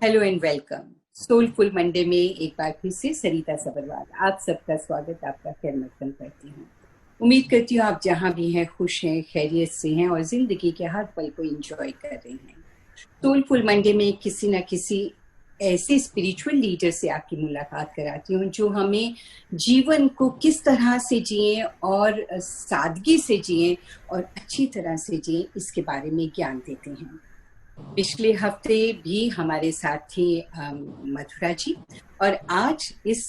Hello and welcome. Soulful Monday में एक बार फिर से सरिता सबरवाल आप सबका स्वागत, आपका खैर मकदम करती हूँ। उम्मीद करती हूँ आप जहाँ भी हैं खुश हैं, खैरियत से हैं और जिंदगी के हर पल को एंजॉय कर रहे हैं। सोलफुल मंडे में किसी न किसी ऐसे स्पिरिचुअल लीडर से आपकी मुलाकात कराती हूँ जो हमें जीवन को किस तरह से जिए और सादगी से जिए और अच्छी तरह से जिए इसके बारे में ज्ञान देते हैं। पिछले हफ्ते भी हमारे साथ थी मथुरा जी और आज इस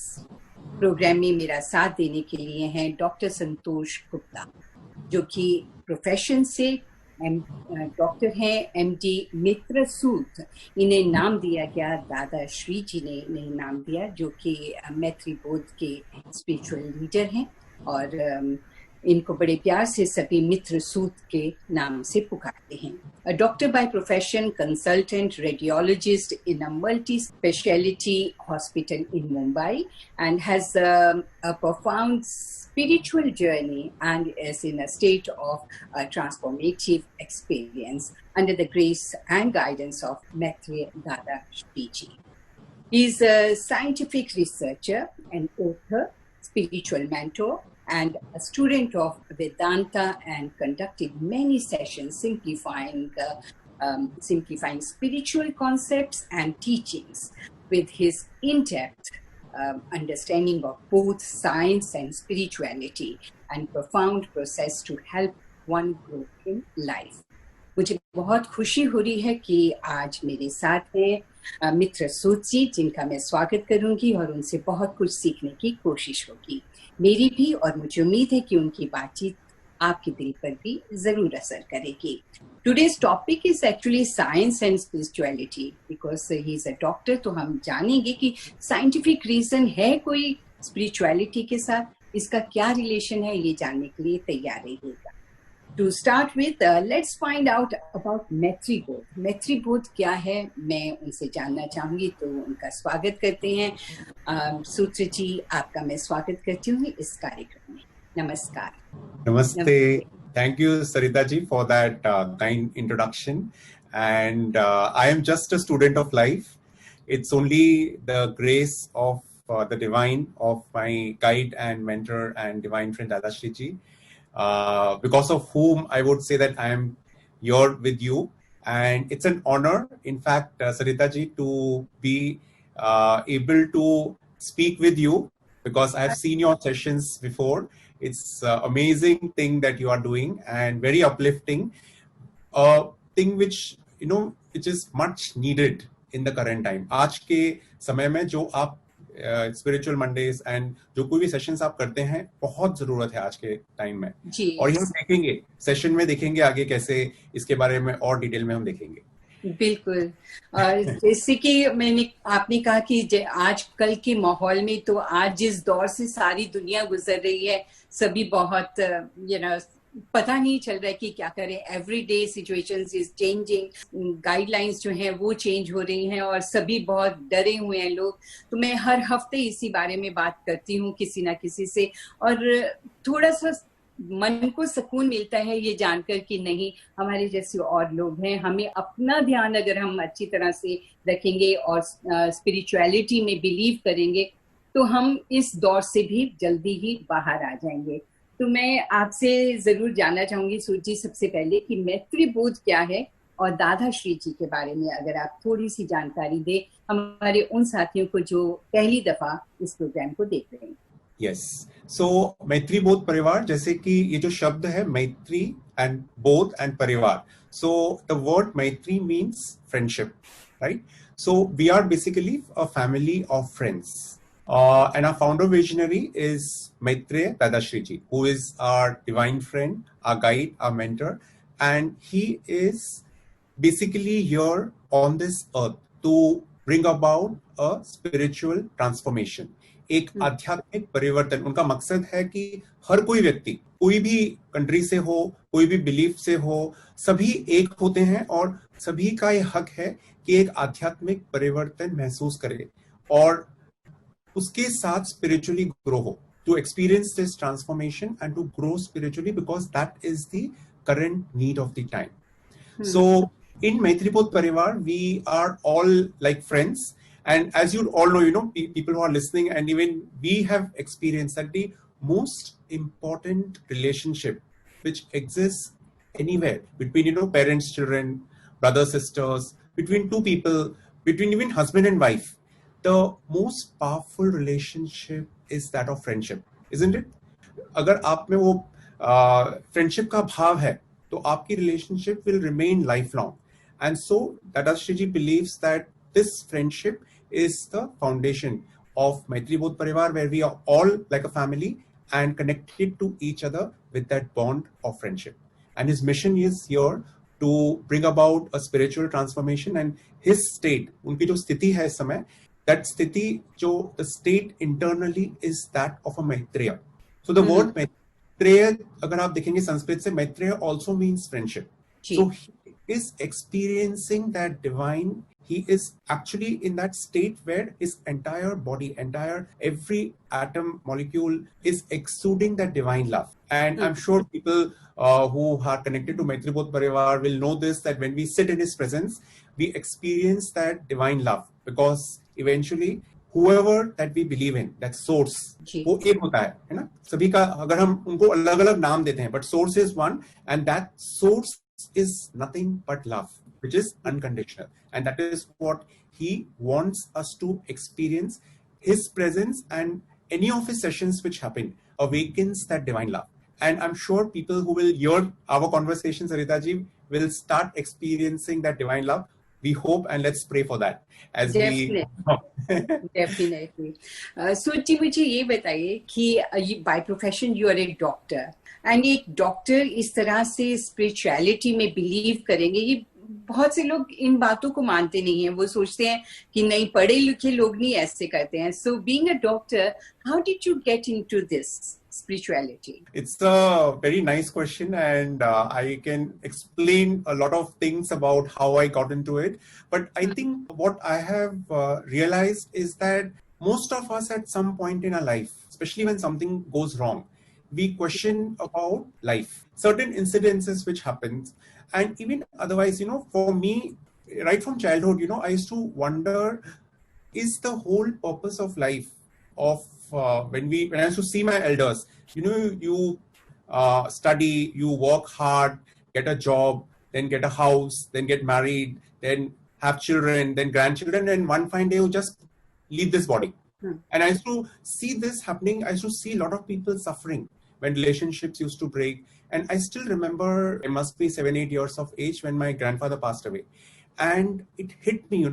प्रोग्राम में मेरा साथ देने के लिए हैं डॉक्टर संतोष गुप्ता, जो कि प्रोफेशन से डॉक्टर हैं, एमडी मित्र सूत। इन्हें नाम दिया गया, दादा श्री जी ने इन्हें नाम दिया, जो कि मैत्री बोध के स्पिरिचुअल लीडर हैं और इनको बड़े प्यार से सभी मित्र सूत के नाम से पुकारते हैं। Doctor by profession, consultant radiologist in a multi speciality hospital in Mumbai and has a profound spiritual journey and is in a state of transformative experience under the grace and guidance of Maitreya Dada Shri Ji. He is a scientific researcher, an author, spiritual mentor, and a student of Vedanta, and conducted many sessions simplifying spiritual concepts and teachings with his in-depth understanding of both science and spirituality and profound process to help one grow in life. मुझे बहुत खुशी हो रही है कि आज मेरे साथ हैं मित्र सूत जी, जिनका मैं स्वागत करूंगी और उनसे बहुत कुछ सीखने की कोशिश होगी मेरी भी, और मुझे उम्मीद है कि उनकी बातचीत आपके दिल पर भी जरूर असर करेगी। Today's topic is actually science and spirituality, because he is a doctor. तो हम जानेंगे कि साइंटिफिक रीजन है कोई स्पिरिचुअलिटी के साथ, इसका क्या रिलेशन है, ये जानने के लिए तैयार रहिएगा। To start with, let's find out about मैत्री बोध। मैत्री बोध क्या है, मैं उनसे जानना चाहूंगी, तो उनका स्वागत करते हैं। सूत्र जी, आपका मैं स्वागत करती हूँ इस कार्यक्रम में। नमस्कार। Namaste. Thank you, Sarita ji, for that kind introduction. And I am just a student of life. It's only the grace of the divine, of my guide and mentor and divine friend Dada Shri ji, because of whom I would say that I am here with you. And it's an honor, in fact, Sarita ji, to be able to speak with you, because I've seen your sessions before. It's amazing thing that you are doing and very uplifting, a thing which, which is much needed in the current time. आज के समय में जो आप spiritual Mondays and जो कोई भी sessions आप करते हैं, बहुत जरूरत है आज के टाइम में जी। और ये हम देखेंगे सेशन में, देखेंगे आगे कैसे इसके बारे में और डिटेल में हम देखेंगे। बिल्कुल। और जैसे कि आपने कहा कि आजकल के माहौल में, तो आज जिस दौर से सारी दुनिया गुजर रही है, सभी बहुत पता नहीं चल रहा है कि क्या करें। Everyday situations is changing, guidelines जो हैं वो चेंज हो रही हैं और सभी बहुत डरे हुए हैं लोग। तो मैं हर हफ्ते इसी बारे में बात करती हूँ किसी ना किसी से, और थोड़ा सा मन को सुकून मिलता है ये जानकर कि नहीं, हमारे जैसे और लोग हैं। हमें अपना ध्यान अगर हम अच्छी तरह से रखेंगे और स्पिरिचुअलिटी में बिलीव करेंगे, तो हम इस दौर से भी जल्दी ही बाहर आ जाएंगे। तो मैं आपसे जरूर जानना चाहूंगी सूत जी, सबसे पहले कि मैत्री बोध क्या है, और दादा श्री जी के बारे में अगर आप थोड़ी सी जानकारी दे हमारे उन साथियों को जो पहली दफा इस प्रोग्राम को देख रहे हैं। यस, सो मैत्री बोध परिवार, जैसे कि ये जो शब्द है मैत्री and bodh and parivar, so the word maitri means friendship, right? So we are basically a family of friends. And our founder visionary is Maitreya Dada Shri Ji, who is our divine friend, our guide, our mentor, and he is basically here on this earth to bring about a spiritual transformation. एक आध्यात्मिक परिवर्तन उनका मकसद है कि हर कोई व्यक्ति, कोई भी कंट्री से हो, कोई भी बिलीफ से हो, सभी एक होते हैं और सभी का ये हक है कि एक आध्यात्मिक परिवर्तन महसूस करे और उसके साथ spiritually grow हो, to experience this transformation and to grow spiritually, because that is the current need of the time. So in Maitripot Parivar, we are all like friends. And as you all know, people who are listening, and even we have experienced that the most important relationship which exists anywhere between, parents, children, brothers, sisters, between two people, between even husband and wife, the most powerful relationship is that of friendship, isn't it? अगर आप में वो friendship का भाव है तो आपकी relationship will remain lifelong. And so Dadashi ji believes that this friendship is the foundation of Maitri Bodh Parivar, where we are all like a family and connected to each other with that bond of friendship. And his mission is here to bring about a spiritual transformation. And his state, उनकी जो स्थिति है इस समय, that स्थिति जो the state internally is that of a Maitreya. So the word Maitreya, अगर आप देखेंगे संस्कृत से, Maitreya also means friendship. So he is experiencing that divine. He is actually in that state where his entire body, every atom, molecule is exuding that divine love. And I'm sure people who are connected to Maitri Bodh Parivar will know this, that when we sit in his presence, we experience that divine love, because eventually whoever that we believe in, that source, वो एक होता है ना? सभी का अगर हम उनको अलग अलग नाम देते हैं, but source is one, and that source is nothing but love, which is unconditional. And that is what he wants us to experience. His presence and any of his sessions which happen awakens that divine love. And I'm sure people who will hear our conversation, Sarita ji, will start experiencing that divine love. We hope, and let's pray for that. As Definitely. Definitely. So जी मुझे ये बताइए कि by profession you are a doctor, and एक doctor इस तरह से spirituality में believe करेंगे, ये बहुत से लोग इन बातों को मानते नहीं हैं. वो सोचते हैं कि नहीं, पढ़े लिखे लोग नहीं ऐसे करते हैं. So being a doctor, how did you get into this spirituality? It's a very nice question, and I can explain a lot of things about how I got into it. But I think what I have realized is that most of us at some point in our life, especially when something goes wrong, we question about life, certain incidences which happens. And even otherwise, for me, right from childhood, I used to wonder, is the whole purpose of life of when I used to see my elders, you study, you work hard, get a job, then get a house, then get married, then have children, then grandchildren, and one fine day you just leave this body. And I used to see this happening. I used to see a lot of people suffering when relationships used to break. And I still remember, I must be 7-8 years of age when my grandfather passed away. And it hit me,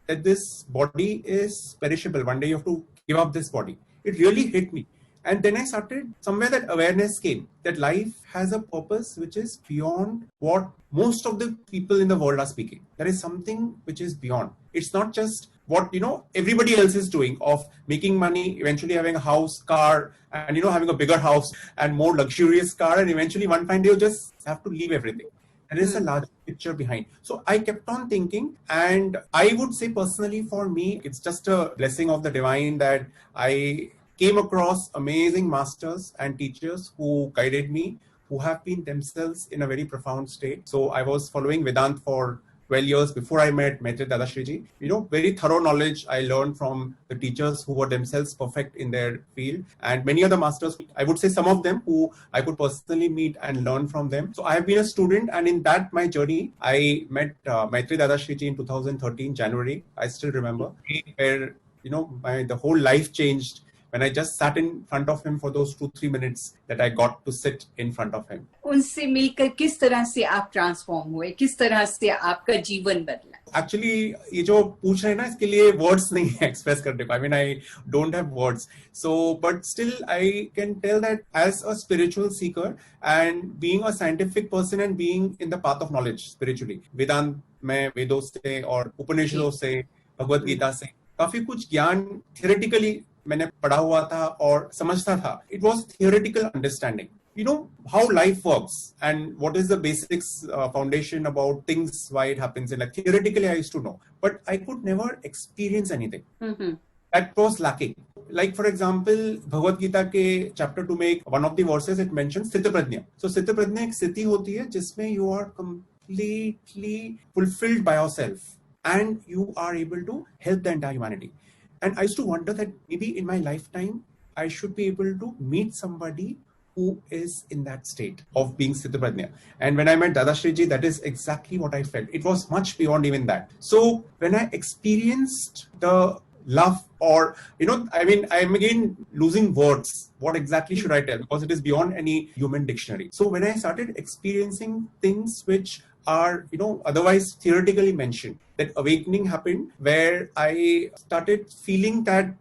that this body is perishable. One day you have to give up this body. It really hit me. And then I started, somewhere that awareness came, that life has a purpose which is beyond what most of the people in the world are speaking. There is something which is beyond. It's not just what, everybody else is doing, of making money, eventually having a house, car, and, having a bigger house and more luxurious car. And eventually one fine day you just have to leave everything. There is a large picture behind. So I kept on thinking, and I would say personally for me, it's just a blessing of the divine that I came across amazing masters and teachers who guided me, who have been themselves in a very profound state. So I was following Vedant for 12 years before I met Maitre Dadashi ji. Very thorough knowledge I learned from the teachers who were themselves perfect in their field, and many other masters, I would say some of them who I could personally meet and learn from them. So I have been a student, and in that my journey, I met Maitre Dadashi ji in 2013, January. I still remember where, the whole life changed when I just sat in front of him for those 2-3 minutes that I got to sit in front of him. उनसे मिलकर किस तरह से आप transform हुए, किस तरह से आपका जीवन बदला? Actually, ये जो पूछ रहे हैं ना, इसके लिए words नहीं है express करने को. I mean, I don't have words. So, but still, I can tell that as a spiritual seeker and being a scientific person and being in the path of knowledge spiritually, वेदांत में वेदों से और उपनिषदों से, भगवत गीता से काफी कुछ ज्ञान theoretically मैंने पढ़ा हुआ था और समझता था. It was theoretical understanding. How life works and what is the basics foundation about things, why it happens. And like theoretically I used to know, but I could never experience anything. That was lacking. Like for example, Bhagavad Gita के chapter 2 में one of the verses it mentions Sthita Prajna. So Sthita Prajna एक स्थिति होती है जिसमें you are completely fulfilled by yourself, and you are able to help the entire humanity. And I used to wonder that maybe in my lifetime, I should be able to meet somebody who is in that state of being Sthitaprajna. And when I met Dadashri Ji, that is exactly what I felt. It was much beyond even that. So when I experienced the love, or, I mean, I'm again losing words. What exactly should I tell? Because it is beyond any human dictionary. So when I started experiencing things which are, otherwise theoretically mentioned, that awakening happened where I started feeling that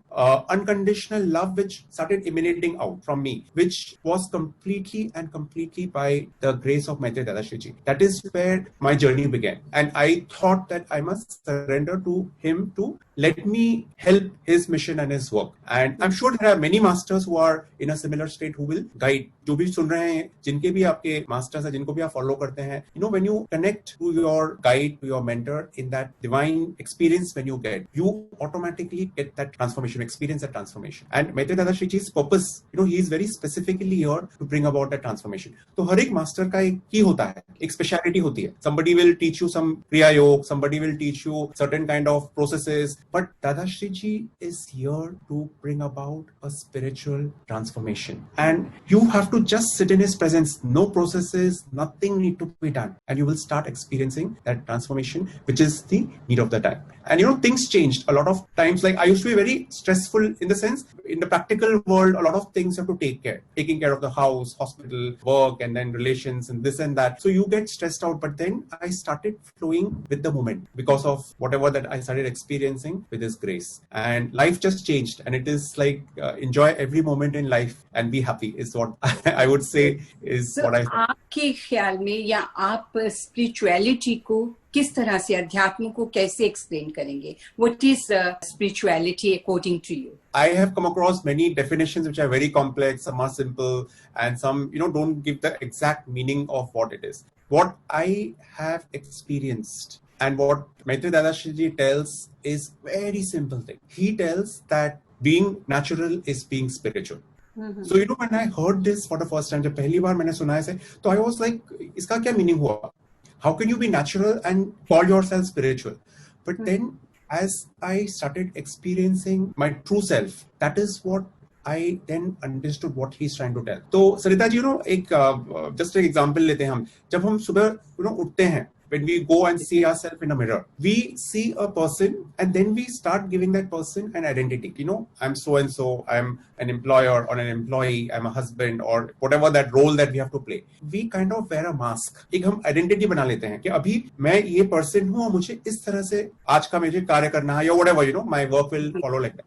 unconditional love which started emanating out from me, which was completely by the grace of Maitreya Dadashri Ji. That is where my journey began. And I thought that I must surrender to him to let me help his mission and his work. And I'm sure there are many masters who are in a similar state who will guide. जो भी सुन रहे हैं, जिनके भी आपके masters हैं, जिनको भी आप follow करते हैं, when you connect to your guide, to your mentor in that divine experience, when you get, you automatically get that transformation, experience that transformation. And Maitreya Dadashri Ji's purpose, he is very specifically here to bring about that transformation. तो हर एक master का एक की होता है, एक speciality होती है. Somebody will teach you some Kriya Yoga, somebody will teach you certain kind of processes, but Dadashri Ji is here to bring about a spiritual transformation. And you have to just sit in his presence. No processes, nothing need to be done. And you will start experiencing that transformation, which is the need of the time. And things changed a lot of times. Like I used to be very stressful in the sense, in the practical world, a lot of things you have to take care. Taking care of the house, hospital, work, and then relations and this and that. So you get stressed out. But then I started flowing with the moment because of whatever that I started experiencing with his grace. And life just changed. And it is like enjoy every moment in life and be happy is what I would say is what I say. आपके ख्याल में या आप spirituality को किस तरह से, अध्यात्म को कैसे एक्सप्लेन करेंगे? What is spirituality according to you? I have come across many definitions which are very complex, some are simple, and some, don't give the exact meaning of what it is. What I have experienced and what Maitreya Dadashri Ji tells is very simple thing. He tells that being natural is being spiritual. Mm-hmm. So, when I heard this for the first time, जब पहली बार मैंने सुना ऐसे, तो I was like, इसका क्या meaning हुआ? How can you be natural and call yourself spiritual? But then as I started experiencing my true self, that is what I then understood what he's trying to tell. So Sarita ji, एक just an example लेते हैं हम. जब हम सुबह उठते हैं, when we go and see ourselves in a mirror, we see a person and then we start giving that person an identity. I'm so and so, I'm an employer or an employee, I'm a husband, or whatever that role that we have to play. We kind of wear a mask. एक हम identity बना लेते हैं कि अभी मैं ये person हूँ और मुझे इस तरह से आज का मुझे कार्य करना है, या whatever, my work will follow like that.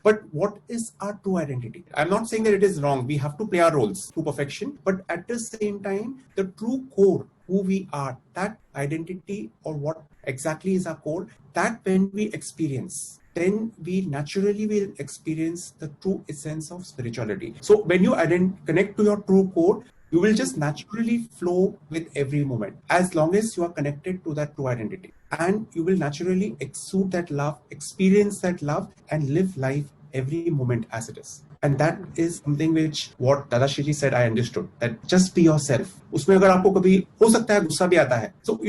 But what is our true identity? I'm not saying that it is wrong. We have to play our roles to perfection. But at the same time, the true core, who we are, that identity or what exactly is our core, that when we experience, then we naturally will experience the true essence of spirituality. So when you connect to your true core, you will just naturally flow with every moment as long as you are connected to that true identity. And you will naturally exude that love, experience that love, and live life every moment as it is. And that is something which what Dadashri Ji said I understood, that just be yourself. उसमें अगर आपको कभी हो सकता है गुस्सा भी आता है. So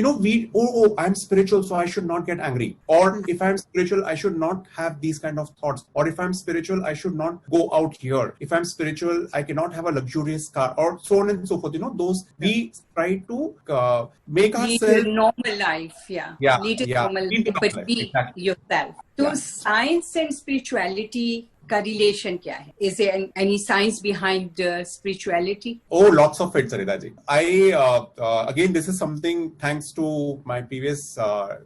I'm spiritual, so I should not get angry. Or if I'm spiritual, I should not have these kind of thoughts. Or if I'm spiritual, I should not go out here. If I'm spiritual, I cannot have a luxurious car, or so on and so forth. Those we try to make ourselves lead a normal life. Lead a normal life, but be exactly. yourself. So science and spirituality का relation क्या है? Is there any science behind spirituality? Oh, lots of it, Sarita ji. Again, this is something thanks to my previous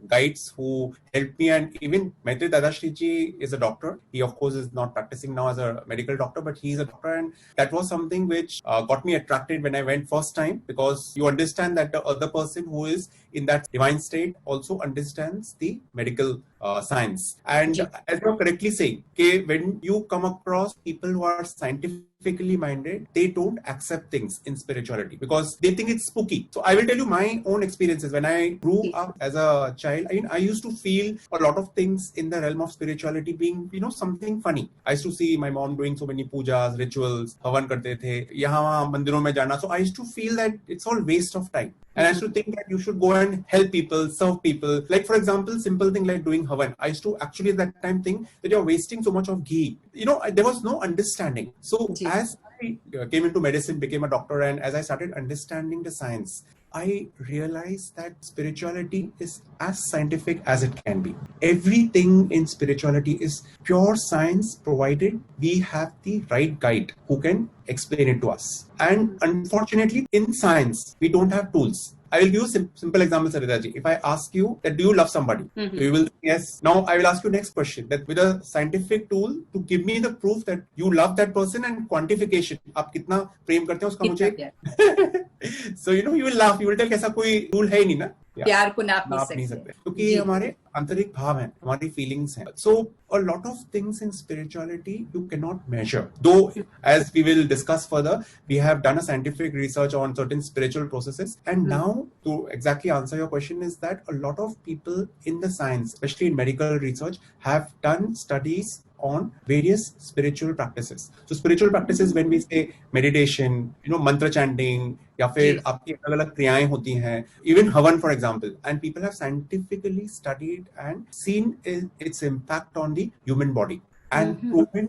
guides who helped me, and even Maitreya Dadashri Ji is a doctor. He, of course, is not practicing now as a medical doctor, but he is a doctor, and that was something which got me attracted when I went first time, because you understand that the other person who is in that divine state also understands the medical science. And as you're correctly saying, when you come across people who are scientifically scientifically minded, they don't accept things in spirituality because they think it's spooky. So I will tell you my own experiences. When I grew up as a child, I used to feel a lot of things in the realm of spirituality being, something funny. I used to see my mom doing so many pujas, rituals, havan karte the, yahan wahan mandiron mein jana. So I used to feel that it's all waste of time. And I used to think that you should go and help people, serve people. Like, for example, simple thing like doing havan. I used to actually at that time think that you're wasting so much of ghee. There was no understanding. So as I came into medicine, became a doctor, and as I started understanding the science, I realized that spirituality is as scientific as it can be. Everything in spirituality is pure science, provided we have the right guide who can explain it to us. And unfortunately, in science, we don't have tools. I will give you simple example, Sarita ji. If I ask you that do you love somebody, you will say yes. Now I will ask you next question, that with a scientific tool to give me the proof that you love that person and quantification, आप कितना प्रेम करते हैं उसका मुझे so you will laugh, you will tell कैसा कोई tool है ही नहीं ना, प्यार को नाप नहीं सकते क्योंकि ये हमारे आंतरिक भाव हैं, हमारी फीलिंग्स हैं. So a lot of things in spirituality you cannot measure. Though, as we will discuss further, we have done a scientific research on certain spiritual processes. And now, to exactly answer your question, is that a lot of people in the science, especially in medical research, have done studies on various spiritual practices. So spiritual practices, when we say meditation, mantra chanting, या फिर आपकी अलग-अलग क्रियाएं होती हैं, even havan for example, and people have scientifically studied and seen its impact on the human body and proven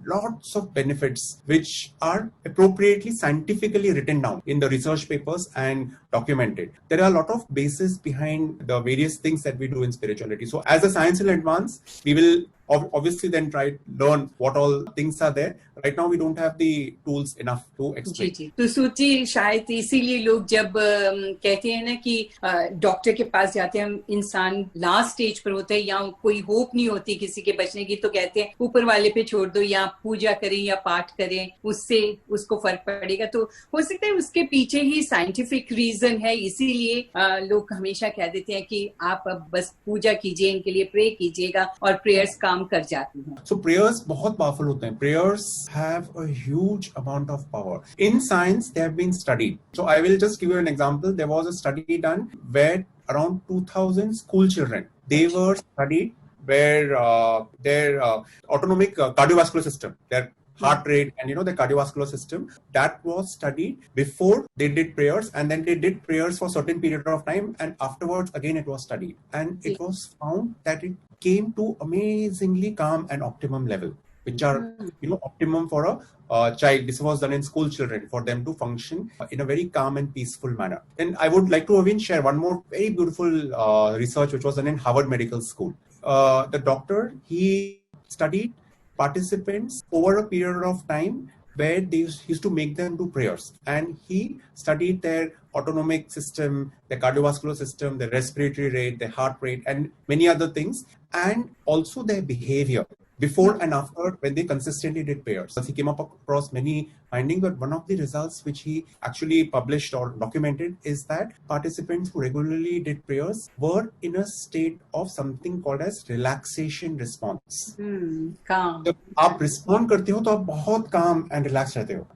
lots of benefits which are appropriately scientifically written down in the research papers and documented. There are a lot of bases behind the various things that we do in spirituality. So as the science will advance, we will obviously then try to learn what all things are there. Right now we don't have the tools enough to explain. जी. तो सोचिए शायद इसीलिए लोग जब कहते हैं ना कि डॉक्टर के पास जाते हैं, इंसान लास्ट स्टेज पर होता है या कोई होप नहीं होती किसी के बचने की, तो कहते हैं ऊपर वाले पे छोड़ दो, या पूजा करें या पाठ करें, उससे उसको फर्क पड़ेगा. तो हो सकता है उसके पीछे ही साइंटिफिक रीजन है, इसीलिए लोग हमेशा कह देते हैं कि आप अब बस पूजा कीजिए, इनके लिए प्रे कीजिएगा, और प्रेयर्स काम कर जाती हैं. So prayers बहुत पावरफुल होते हैं. Prayers have a huge amount of power. In science, they have been studied. So I will just give you an example. There was a study done where around 2,000 school children, they were studied where their autonomic cardiovascular system, their heart rate and the cardiovascular system, that was studied before they did prayers, and then they did prayers for certain period of time, and afterwards again it was studied, and it was found that it came to amazingly calm and optimum level, which are optimum for a child. This was done in school children for them to function in a very calm and peaceful manner. And I would like to even share one more very beautiful research which was done in Harvard Medical School. The doctor, he studied participants over a period of time where they used to make them do prayers, and he studied their autonomic system, their cardiovascular system, their respiratory rate, their heart rate, and many other things, and also their behavior before and after when they consistently did prayers. He came up across many findings, but one of the results which he actually published or documented is that participants who regularly did prayers were in a state of something called as relaxation response. Calm. जब आप respond करते हो तो आप बहुत calm and relaxed रहते हो.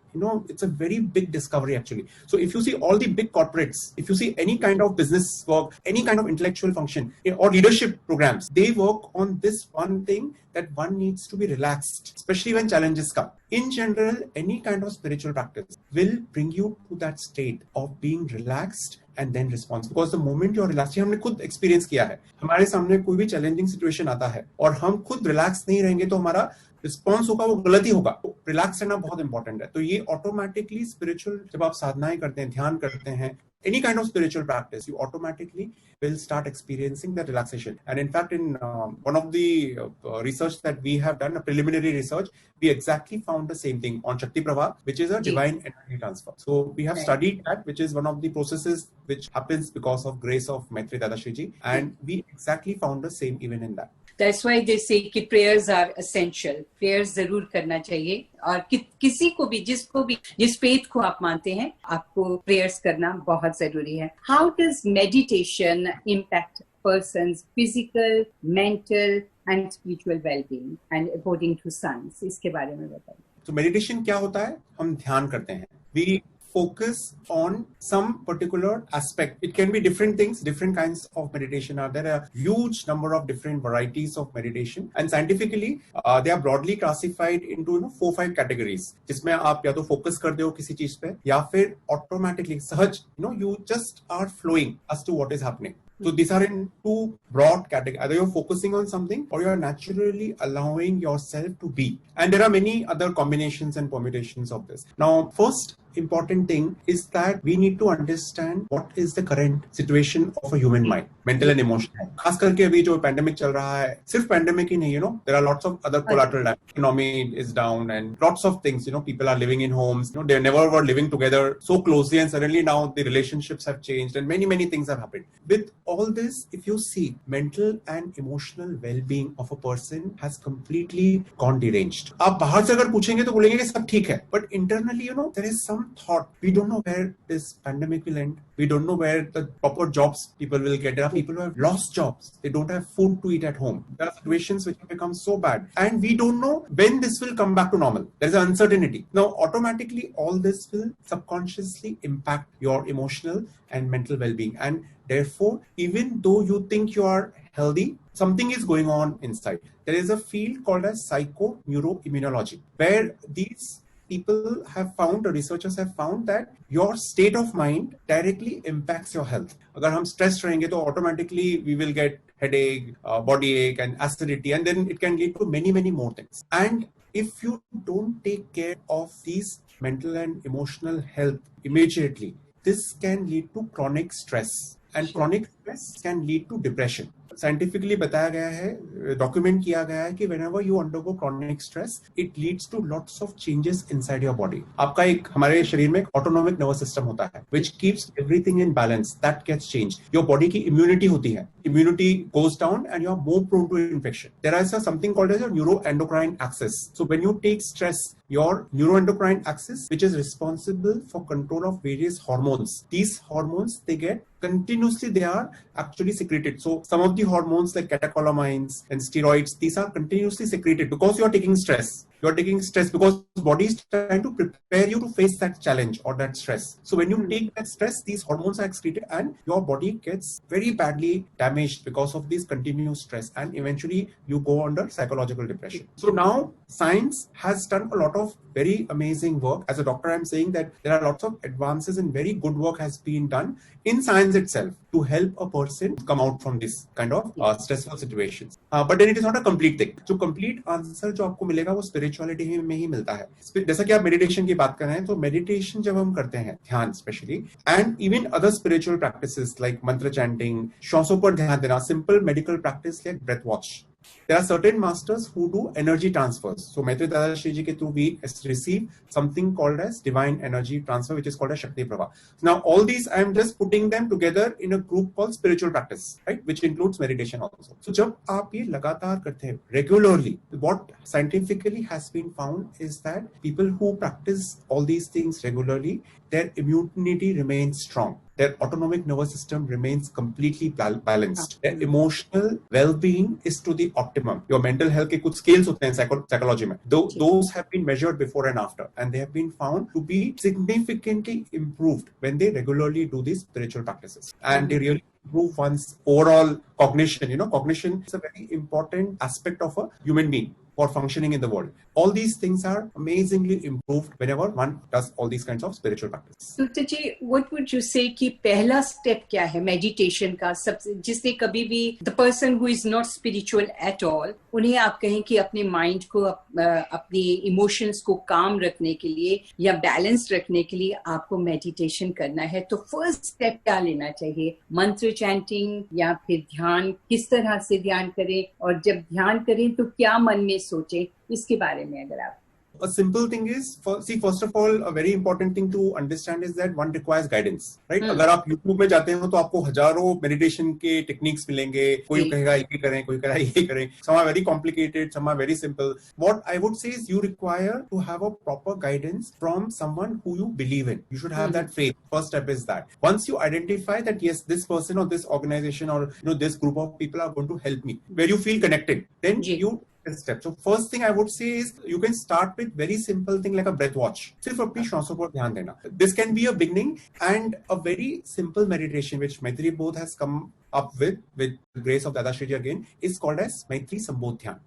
It's a very big discovery actually. So if you see all the big corporates, if you see any kind of business work, any kind of intellectual function or leadership programs, they work on this one thing, that one needs to be relaxed, especially when challenges come. In general, any kind of spiritual practice will bring you to that state of being relaxed and then response. Because the moment you're relaxed, हमने खुद experience किया है, हमारे सामने कोई भी challenging situation आता है और हम खुद relax नहीं रहेंगे तो हमारा रिस्पॉन्स होगा वो गलत ही होगा. तो रिलैक्स रहना बहुत इंपॉर्टेंट है. तो ये ऑटोमेटिकली स्पिरिचुअल, जब आप साधनाएं करते हैं, ध्यान करते हैं, any kind of spiritual practice, you automatically will start experiencing that relaxation. And in fact, in one of the research that we have done, a preliminary research, we exactly found the same thing on Shakti Prabha, which is a divine energy transfer. So we have studied that, which is one of the processes which happens because of grace of Maitri Dadashi ji, and we exactly found the same even in that. That's why they say कि prayers are essential. Prayers जरूर करना चाहिए, और किसी को भी, जिसको भी, जिस faith को आप मानते हैं, आपको prayers करना बहुत जरूरी है. How does meditation impact person's physical, mental and spiritual well-being, and according to science? इसके बारे में बताइए. तो मेडिटेशन क्या होता है? हम ध्यान करते हैं. We focus on some particular aspect. It can be different things, different kinds of meditation are there. A huge number of different varieties of meditation, and scientifically they are broadly classified into 4-5 categories, जिसमें आप या तो focus करते हो किसी चीज पे, या फिर automatically सहज you just are flowing as to what is happening. So these are in two broad categories. Either you're focusing on something or you're naturally allowing yourself to be. And there are many other combinations and permutations of this. Now, first important thing is that we need to understand what is the current situation of a human mind, mental and emotional. खास करके अभी जो pandemic चल रहा है, सिर्फ pandemic ही नहीं, there are lots of other collateral damage. Economy is down and lots of things, people are living in homes, they never were living together so closely, and suddenly now the relationships have changed and many, many things have happened. With all this, if you see, mental and emotional well-being of a person has completely gone deranged. आप बाहर से अगर पूछेंगे तो बोलेंगे कि सब ठीक है, but internally, there is some thought. We don't know where this pandemic will end. We don't know where the proper jobs people will get. There are people who have lost jobs. They don't have food to eat at home. There are situations which have become so bad, and we don't know when this will come back to normal. There is an uncertainty. Now, automatically, all this will subconsciously impact your emotional and mental well-being, and therefore, even though you think you are healthy, something is going on inside. There is a field called as psychoneuroimmunology, where these people have found, the researchers have found that your state of mind directly impacts your health. अगर हम stressed रहेंगे तो automatically we will get headache, body ache and acidity, and then it can lead to many, many more things. And if you don't take care of these mental and emotional health immediately, this can lead to chronic stress, and chronic stress can lead to depression. Scientifically बताया गया है, document किया गया है कि whenever you undergo chronic stress, it leads to lots of changes inside your body. आपका एक हमारे शरीर में एक autonomic nervous system होता है, which keeps everything in balance. That gets changed. Your body की immunity होती है. Immunity goes down and you are more prone to infection. There is something called as a neuroendocrine axis. So when you take stress, your neuroendocrine axis, which is responsible for control of various hormones, these hormones, they get continuously, they are actually secreted. So some of the hormones like catecholamines and steroids, these are continuously secreted because you are taking stress. You are taking stress because body is trying to prepare you to face that challenge or that stress. So when you take that stress, these hormones are excreted and your body gets very badly damaged because of this continuous stress, and eventually you go under psychological depression. So now science has done a lot of very amazing work. As a doctor, I'm saying that there are lots of advances and very good work has been done in science itself to help a person come out from this kind of stressful situations. But then it is not a complete thing. So complete answer जो आपको मिलेगा वो spirituality में ही मिलता है. जैसा कि आप meditation की बात कर रहे हैं, तो meditation जब हम करते हैं, ध्यान especially, and even other spiritual practices like mantra chanting, श्वासों पर ध्यान देना, simple medical practice like breath watch. There are certain masters who do energy transfers. So Maitreya Dadashri ji ke through we receive something called as divine energy transfer, which is called as Shakti Prabha. Now all these I am just putting them together in a group called spiritual practice, right? Which includes meditation also. So जब आप ये लगातार करते हैं regularly, what scientifically has been found is that people who practice all these things regularly, their immunity remains strong. Their autonomic nervous system remains completely balanced. Their emotional well-being is to the optimum. Your mental health के कुछ scales होते हैं psychology में. Those have been measured before and after, and they have been found to be significantly improved when they regularly do these spiritual practices. And they really improve one's overall cognition. Cognition is a very important aspect of a human being for functioning in the world. All these things are amazingly improved whenever one does all these kinds of spiritual practice. Sutta ji, what would you say कि पहला step क्या है meditation का? सबसे जिसने कभी भी the person who is not spiritual at all, उन्हें आप कहें कि अपने mind को अपनी emotions को calm रखने के लिए या balance रखने के लिए आपको meditation करना है, तो first step क्या लेना चाहिए? मंत्र chanting या फिर ध्यान, किस तरह से ध्यान करें, और जब ध्यान करें तो क्या मन में सोचें, इसके बारे में अगर आप. A simple thing is, first of all, a very important thing to understand is that one requires guidance, right? अगर आप YouTube में जाते हो तो आपको हजारों meditation के techniques मिलेंगे. कोई कहेगा ये करें, कोई कहेगा ये करें. Some are very complicated, some are very simple. What I would say is you require to have a proper guidance from someone who you believe in. You should have that faith. First step is that. Once you identify that yes, this person or this organization or this group of people are going to help me, where you feel connected, then you step. So first thing I would say is you can start with very simple thing like a breath watch. सिर्फ अपनी श्वासों पर ध्यान देना. This can be a beginning and a very simple meditation which Maitri Bodh has come up with the grace of Dada Shri Ji again, is called as Maitri Sambodh Dhyan.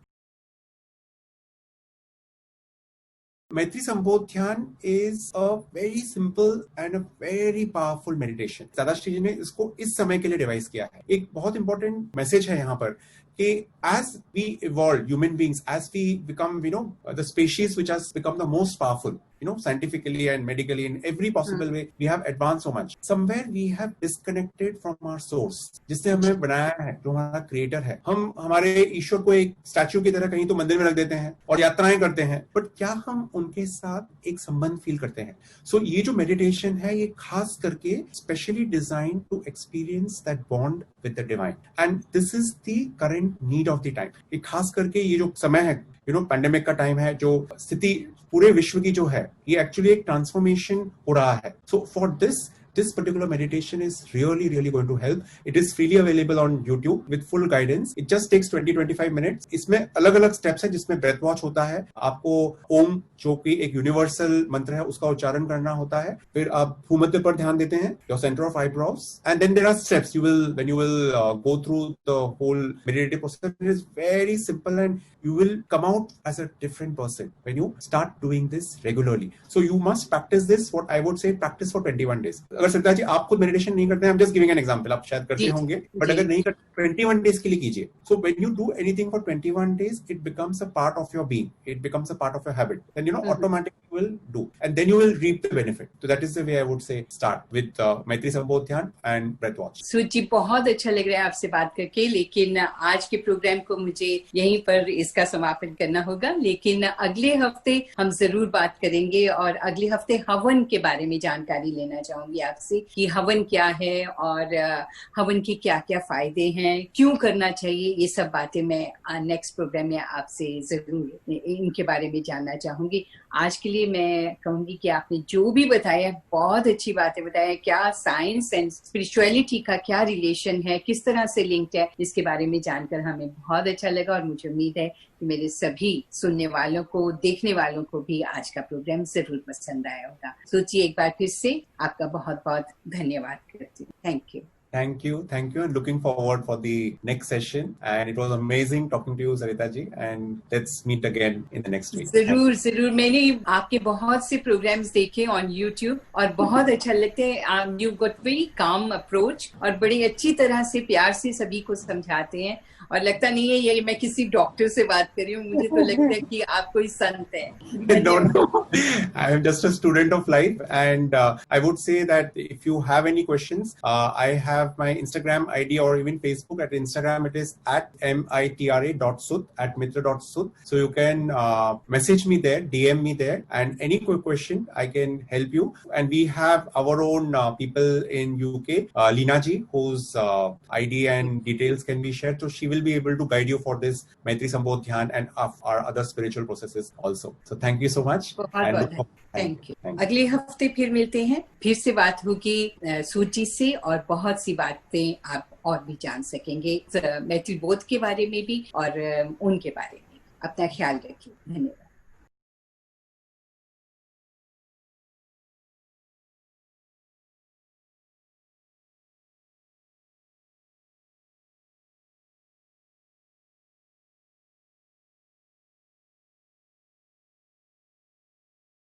Maitri Sambodh Dhyan is a very simple and a very powerful meditation. दादा श्री जी ने इसको इस समय के लिए device किया है. एक बहुत इंपॉर्टेंट मैसेज है यहाँ पर कि as we evolve, human beings, as we become, the species which has become the most powerful, scientifically and medically in every possible way, we have advanced so much. Somewhere we have disconnected from our source, जिसने हमें बनाया है, जो हमारा creator है. हम हमारे ईश्वर को एक स्टैच्यू की तरह कहीं तो मंदिर में रख देते हैं और यात्राएं करते हैं, बट क्या हम उनके साथ एक संबंध फील करते हैं? सो ये जो मेडिटेशन है, ये खास करके specially design to experience that bond with the divine, and this is the current need of the time. ये खास करके ये जो समय है, पैंडेमिक का टाइम है, जो स्थिति पूरे विश्व की जो है, ये एक्चुअली एक ट्रांसफॉर्मेशन हो रहा है. So for this particular meditation is really going to help. It is freely available on YouTube with full guidance. It just takes 20-25 minutes. इसमें अलग-अलग steps है, जिसमें breath watch होता है. आपको ओम, जो कि एक यूनिवर्सल मंत्र है, उसका उच्चारण करना होता है. फिर आप भूमध्य पर ध्यान देते हैं, your center of eyebrows, and then there are steps. When you will go through the whole meditative process, it is very simple and you will come out as a different person when you start doing this regularly. So you must practice this. What I would say, practice for 21 days. अगर सरिता जी आप खुद meditation नहीं करते हैं, I'm just giving an example, आप शायद करते होंगे, बट अगर नहीं करते, 21 days के लिए कीजिए. So when you do anything for 21 days, it becomes a part of your being. It becomes a part of your habit. Then automatically you will do, and then you will reap the benefit. So that is the way I would say start with Maitri Sambodh Dhyan and breath watch. सूरज जी, बहुत अच्छा लग रहा है आपसे बात करके, लेकिन आज के प्रोग्राम को मुझे यहीं पर इसका समापन करना होगा. लेकिन अगले हफ्ते हम जरूर बात करेंगे और अगले हफ्ते हवन के बारे में जानकारी लेना चाहूंगी आपसे कि हवन क्या है और हवन के क्या क्या फायदे हैं, क्यों करना चाहिए. ये सब बातें मैं नेक्स्ट प्रोग्राम में आपसे जरूर इनके बारे में जानना चाहूंगी. आज के लिए मैं कहूंगी कि आपने जो भी बताया, बहुत अच्छी बातें बताया. क्या साइंस एंड स्पिरिचुअलिटी का क्या रिलेशन है, किस तरह से लिंक्ड है, इसके बारे में जानकर हमें बहुत अच्छा लगा. और मुझे उम्मीद है कि मेरे सभी सुनने वालों को, देखने वालों को भी आज का प्रोग्राम जरूर पसंद आया होगा. सोचिए, एक बार फिर से आपका बहुत बहुत धन्यवाद करती हूँ. Thank you. Thank you, and looking forward for the next session. And it was amazing talking to you, Sarita ji. And let's meet again in the next week. जरूर. मैंने आपके बहुत से प्रोग्राम्स देखे ऑन YouTube और बहुत अच्छा लगते हैं. You got very calm approach और बड़ी अच्छी तरह से प्यार से सभी को समझाते हैं, और लगता नहीं है ये मैं किसी डॉक्टर से बात कर रही हूँ. मुझे तो लगता है कि आप कोई संत है. No, I am just a student of life, and I would say that if you have any questions, I have my Instagram ID or even Facebook. At Instagram it is at mitra.sud, at mitra.sud. So you can message me there, DM me there, and any question I can help you. And we have our own people in UK, Leena ji, whose ID and details can be shared, so she will be able to guide you for this Maitri Sambodh Dhyan and our other spiritual processes also. So thank you so much. Thank you. अगले हफ्ते फिर मिलते हैं, फिर से बात होगी सूची से, और बहुत सी बातें आप और भी जान सकेंगे मैत्री बोध के बारे में भी और उनके बारे में. अपना ख्याल रखिए. धन्यवाद.